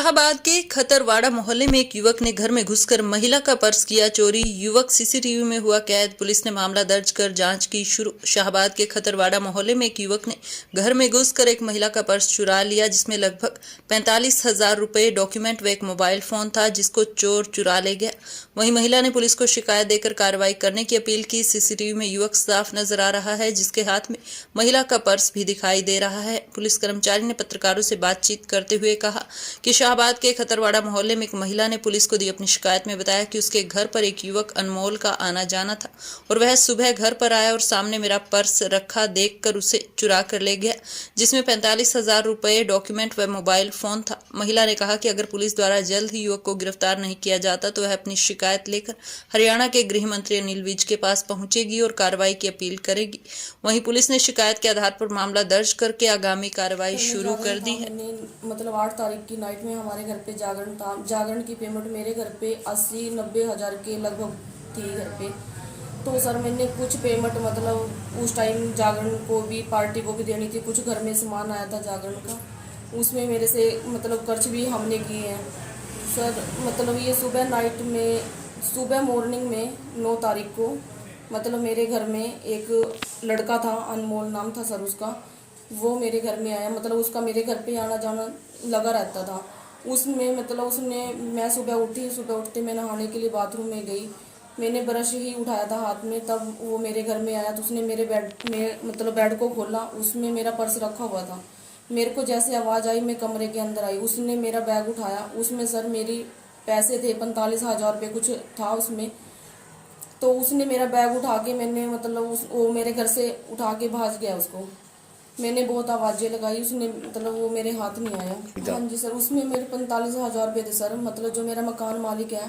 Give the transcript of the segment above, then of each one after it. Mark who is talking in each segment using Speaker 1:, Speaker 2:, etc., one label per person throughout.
Speaker 1: शाहबाद के खतरवाड़ा मोहल्ले में एक युवक ने घर में घुसकर महिला का पर्स किया चोरी। युवक सीसीटीवी में हुआ कैद। पुलिस ने मामला दर्ज कर जांच की शुरू। शाहबाद के खतरवाड़ा मोहल्ले में एक युवक ने घर में घुसकर एक महिला का पर्स चुरा लिया, जिसमें लगभग 45,000 रुपए, डॉक्यूमेंट व एक मोबाइल फोन था, जिसको चोर चुरा ले गया। वहीं महिला ने पुलिस को शिकायत देकर कार्रवाई करने की अपील की। सीसीटीवी में युवक साफ नजर आ रहा है, जिसके हाथ में महिला का पर्स भी दिखाई दे रहा है। पुलिस कर्मचारी ने पत्रकारों से बातचीत करते हुए कहा कि शाहबाद के खतरवाड़ा मोहल्ले में एक महिला ने पुलिस को दी अपनी शिकायत में बताया कि उसके घर पर एक युवक अनमोल का आना जाना था और वह सुबह घर पर आया और सामने मेरा पर्स रखा देखकर उसे चुरा कर ले गया, जिसमें 45,000 रुपए, डॉक्यूमेंट व मोबाइल फोन था। महिला ने कहा कि अगर पुलिस द्वारा जल्द ही युवक को गिरफ्तार नहीं किया जाता तो वह अपनी शिकायत लेकर हरियाणा के गृह मंत्री अनिल विज के पास पहुंचेगी और कार्रवाई की अपील करेगी। वहीं पुलिस ने शिकायत के आधार पर मामला दर्ज करके आगामी कार्रवाई शुरू कर दी है।
Speaker 2: मतलब 8 तारीख की नाइट में हमारे घर पे जागरण था। जागरण की पेमेंट मेरे घर पे 80-90 हज़ार के लगभग थी घर पे। तो सर मैंने कुछ पेमेंट मतलब उस टाइम जागरण को भी, पार्टी को भी देनी थी। कुछ घर में सामान आया था जागरण का, उसमें मेरे से मतलब खर्च भी हमने किए हैं सर। मतलब ये सुबह मॉर्निंग में 9 तारीख को मतलब मेरे घर में एक लड़का था, अनमोल नाम था सर उसका। वो मेरे घर में आया, मतलब उसका मेरे घर पे आना जाना लगा रहता था। उसमें मतलब मैं सुबह उठते मैं नहाने के लिए बाथरूम में गई। मैंने ब्रश ही उठाया था हाथ में, तब वो मेरे घर में आया। तो उसने मेरे बेड में मतलब बेड को खोला, उसमें मेरा पर्स रखा हुआ था। मेरे को जैसे आवाज़ आई मैं कमरे के अंदर आई। उसने मेरा बैग उठाया, उसमें सर मेरी पैसे थे 45,000 रुपये कुछ था उसमें। तो उसने मेरा बैग उठा के मैंने मतलब वो मेरे घर से उठा के भाग गया उसको। मैंने बहुत आवाज़ें लगाई, उसने मतलब वो मेरे हाथ नहीं आया। हाँ जी सर, उसमें मेरे 45,000 रुपये थे सर। मतलब जो मेरा मकान मालिक है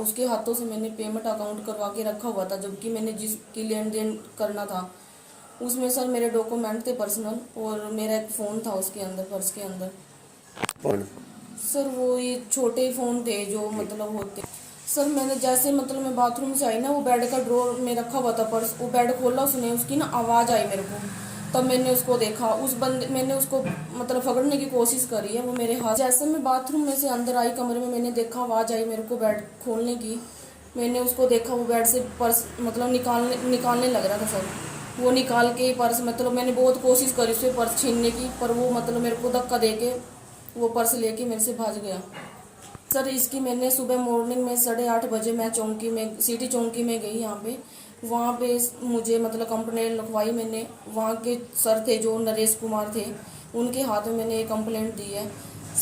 Speaker 2: उसके हाथों से मैंने पेमेंट अकाउंट करवा के रखा हुआ था, जबकि मैंने जिसकी लेन देन करना था उसमें सर मेरे डॉक्यूमेंट थे पर्सनल, और मेरा एक फ़ोन था उसके अंदर, पर्स के अंदर। सर वो ये छोटे फ़ोन थे जो मतलब होते सर। मैंने जैसे मतलब मैं बाथरूम से आई ना, वो बेड का ड्रॉर में रखा हुआ था पर्स, वो बेड खोला उसने, उसकी ना आवाज़ आई मेरे को। तब मैंने उसको देखा, मैंने उसको मतलब पकड़ने की कोशिश करी है, वो मेरे हाथ। जैसे मैं बाथरूम में से अंदर आई कमरे में, मैंने देखा आवाज़ आई मेरे को बेड खोलने की। मैंने उसको देखा, वो बेड से पर्स मतलब निकालने लग रहा था सर। वो निकाल के पर्स मतलब मैंने बहुत कोशिश करी उससे पर्स छीनने की, पर वो मतलब मेरे को धक्का दे के वो पर्स लेके मेरे से भाग गया सर। इसकी मैंने सुबह मॉर्निंग में 8:30 बजे मैं सिटी चौंकी में गई यहाँ पे। वहाँ पे मुझे मतलब कंप्लेंट लिखवाई मैंने। वहाँ के सर थे जो नरेश कुमार थे, उनके हाथ में मैंने ये कंप्लेंट दी है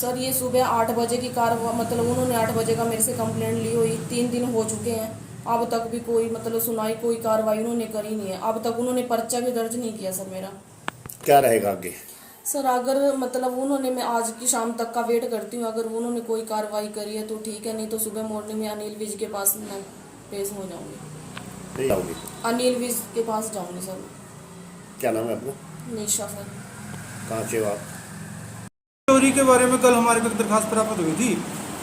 Speaker 2: सर। ये सुबह 8 बजे की मतलब उन्होंने 8 बजे का मेरे से कंप्लेंट ली हुई। 3 दिन हो चुके हैं, अब तक भी कोई मतलब सुनाई, कोई कार्रवाई उन्होंने करी नहीं है। अब तक उन्होंने पर्चा भी दर्ज नहीं किया सर मेरा।
Speaker 3: क्या रहेगा आगे
Speaker 2: सर अगर मतलब उन्होंने, मैं आज की शाम तक का वेट करती हूँ। अगर उन्होंने कोई कार्रवाई करी है तो ठीक है, नहीं तो सुबह मॉर्निंग में अनिल विज के पास मैं पेश हो जाऊंगी। अनिल विज के पास जाऊंगी सर।
Speaker 3: क्या नाम है आपका?
Speaker 2: निशा सर।
Speaker 3: कहाँ से हो आप?
Speaker 4: चोरी के बारे में कल हमारे को दरखास्त प्राप्त हुई थी,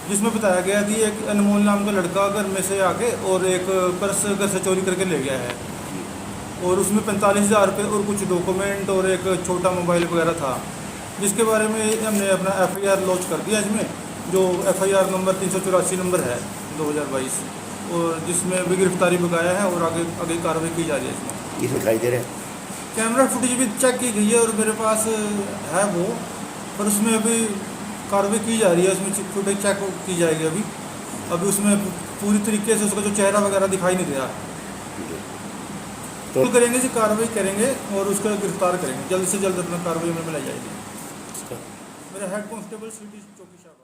Speaker 4: जिसमें बताया गया कि एक अनमोल नाम का लड़का घर में से आके और एक पर्स घर से चोरी करके ले गया है, और उसमें 45,000 रुपये और कुछ डॉक्यूमेंट और एक छोटा मोबाइल वगैरह था, जिसके बारे में हमने अपना FIR लॉन्च कर दिया इसमें, जो FIR नंबर 384 नंबर है 2022, और जिसमें भी गिरफ्तारी बकाया है और आगे कार्रवाई की जा रही है। इसमें
Speaker 3: दिखाई दे रहे हैं
Speaker 4: कैमरा फुटेज भी चेक की गई है और मेरे पास है वो, पर उसमें अभी कार्रवाई की जा रही है। उसमें फुटेज चेक की जाएगी अभी उसमें पूरी तरीके से उसका जो चेहरा वगैरह दिखाई नहीं दे रहा। तो करेंगे जी, कार्रवाई करेंगे और उसको गिरफ्तार करेंगे, जल्द से जल्द अपना कार्रवाई में लाई जाएगी। मेरा हेड कांस्टेबल सिटी चौकी साहब।